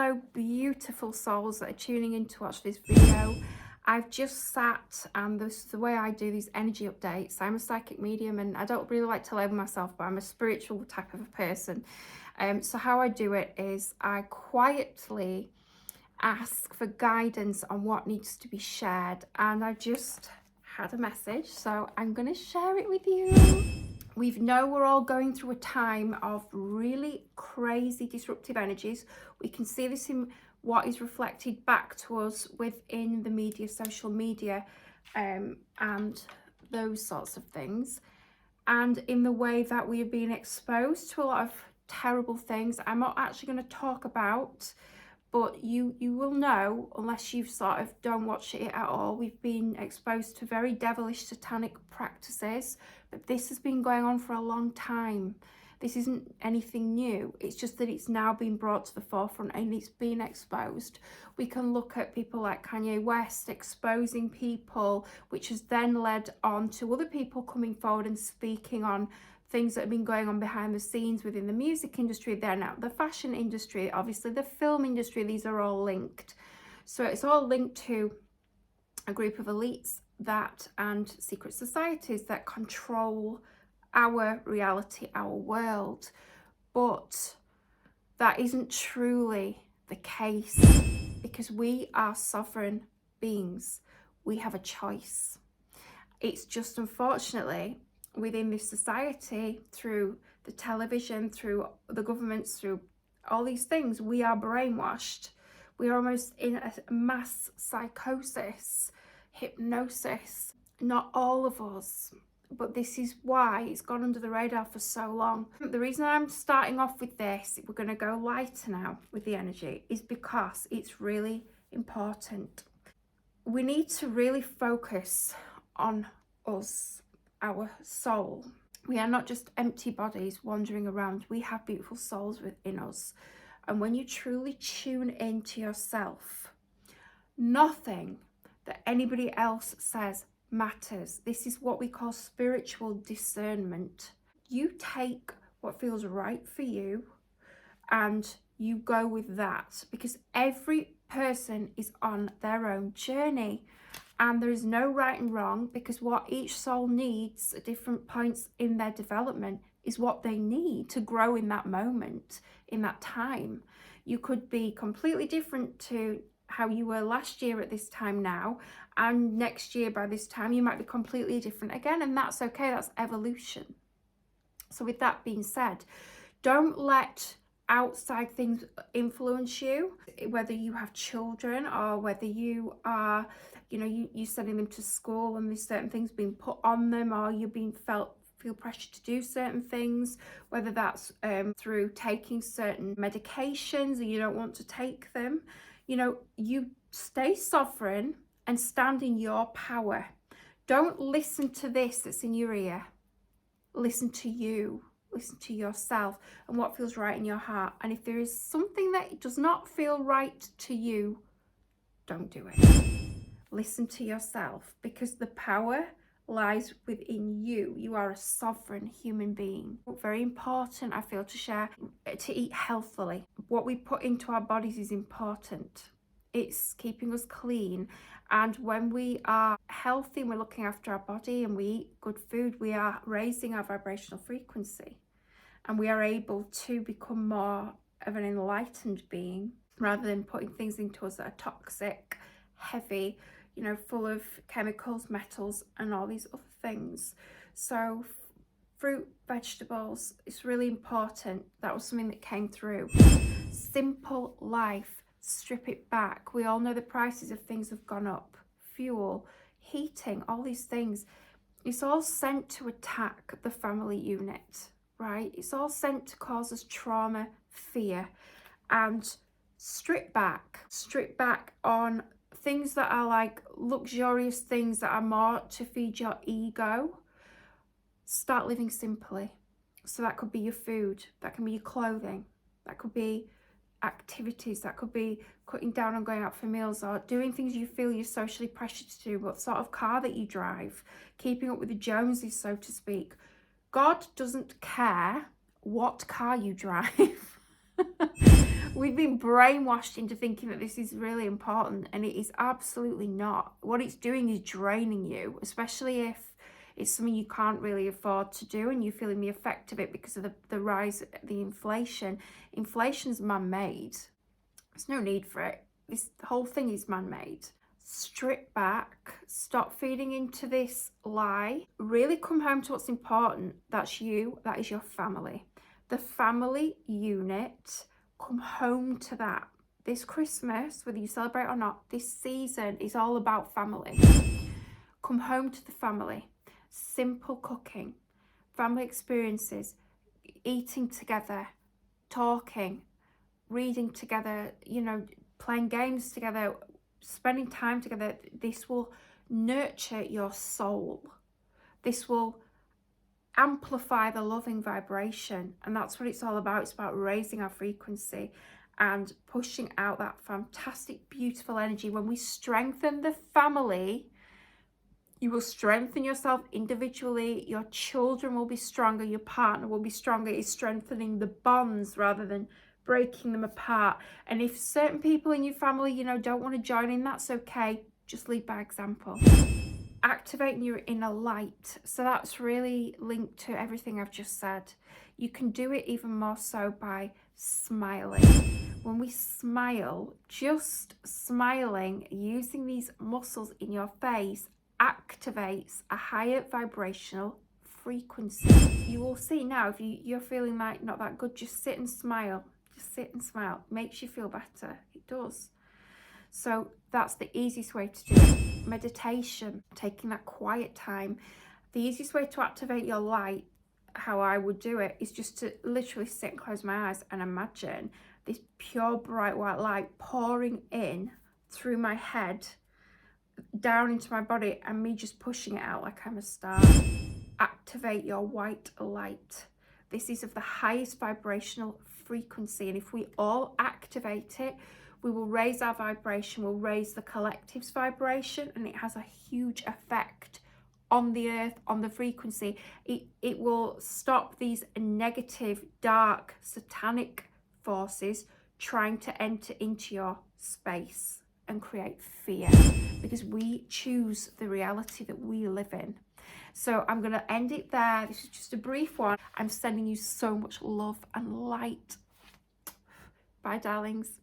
Hello, beautiful souls that are tuning in to watch this video. I've just sat, and this is the way I do these energy updates. I'm a psychic medium, and I don't really like to label myself, but I'm a spiritual type of a person. So how I do it is I quietly ask for guidance on what needs to be shared, and I just had a message, so I'm going to share it with you. We know we're all going through a time of really crazy disruptive energies. We can see this in what is reflected back to us within the media, social media, and those sorts of things. And in the way that we are being exposed to a lot of terrible things. I'm not actually going to talk about, but you will know, unless you've sort of don't watch it at all. We've been exposed to very devilish satanic practices, but this has been going on for a long time. This isn't anything new. It's just that it's now been brought to the forefront and it's been exposed. We can look at people like Kanye West exposing people, which has then led on to other people coming forward and speaking on things that have been going on behind the scenes within the music industry, then now the fashion industry, obviously the film industry. These are all linked. So it's all linked to a group of elites that and secret societies that control our reality, our world. But that isn't truly the case, because we are sovereign beings. We have a choice. It's just, unfortunately, within this society, through the television, through the governments, through all these things, we are brainwashed. We are almost in a mass psychosis, hypnosis. Not all of us, but this is why it's gone under the radar for so long. The reason I'm starting off with this, we're going to go lighter now with the energy, is because it's really important. We need to really focus on us, our soul. We are not just empty bodies wandering around. We have beautiful souls within us. And when you truly tune into yourself, nothing that anybody else says matters. This is what we call spiritual discernment. You take what feels right for you and you go with that, because every person is on their own journey. And there is no right and wrong, because what each soul needs at different points in their development is what they need to grow in that moment, in that time. You could be completely different to how you were last year at this time now, and next year by this time you might be completely different again, and that's okay. That's evolution. So with that being said, don't let outside things influence you, whether you have children or whether you are, you sending them to school and there's certain things being put on them, or you're being feel pressure to do certain things, whether that's through taking certain medications and you don't want to take them. You stay sovereign and stand in your power. Don't listen to this that's in your ear. Listen to you. Listen to yourself and what feels right in your heart. And if there is something that does not feel right to you, don't do it. Listen to yourself, because the power lies within you. You are a sovereign human being. Very important, I feel, to share, to eat healthily. What we put into our bodies is important. It's keeping us clean. And when we are healthy and we're looking after our body and we eat good food, we are raising our vibrational frequency. And we are able to become more of an enlightened being, rather than putting things into us that are toxic, heavy, full of chemicals, metals, and all these other things. So fruit, vegetables, it's really important. That was something that came through. Simple life, strip it back. We all know the prices of things have gone up. Fuel, heating, all these things. It's all sent to attack the family unit, right? It's all sent to cause us trauma, fear, and strip back on things that are like luxurious things that are more to feed your ego. Start living simply. So that could be your food, that can be your clothing, that could be activities, that could be cutting down on going out for meals, or doing things you feel you're socially pressured to do, what sort of car that you drive, keeping up with the Joneses, so to speak. God doesn't care what car you drive. We've been brainwashed into thinking that this is really important, and it is absolutely not. What it's doing is draining you, especially if it's something you can't really afford to do and you're feeling the effect of it because of the rise, the inflation. Inflation's man-made. There's no need for it. This whole thing is man-made. Strip back, stop feeding into this lie, really come home to what's important. That's you, that is your family. The family unit, come home to that. This Christmas, whether you celebrate or not, this season is all about family. Come home to the family. Simple cooking, family experiences, eating together, talking, reading together, playing games together, spending time together. This will nurture your soul. This will amplify the loving vibration, and that's what it's all about. It's about raising our frequency and pushing out that fantastic, beautiful energy. When we strengthen the family, you will strengthen yourself individually. Your children will be stronger. Your partner will be stronger. It's strengthening the bonds rather than breaking them apart. And if certain people in your family, don't want to join in, that's okay. Just lead by example. Activating your inner light. So that's really linked to everything I've just said. You can do it even more so by smiling. When we smile, just smiling, using these muscles in your face activates a higher vibrational frequency. You will see now, if you're feeling like not that good, just sit and smile. Just sit and smile. Makes you feel better. It does. So that's the easiest way to do it. Meditation, taking that quiet time. The easiest way to activate your light, how I would do it, is just to literally sit and close my eyes and imagine this pure bright white light pouring in through my head, down into my body, and me just pushing it out like I'm a star. Activate your white light. This is of the highest vibrational frequency, and if we all activate it, we will raise our vibration, we'll raise the collective's vibration, and it has a huge effect on the earth, on the frequency. It will stop these negative, dark, satanic forces trying to enter into your space and create fear, because we choose the reality that we live in. So I'm going to end it there. This is just a brief one. I'm sending you so much love and light. Bye, darlings.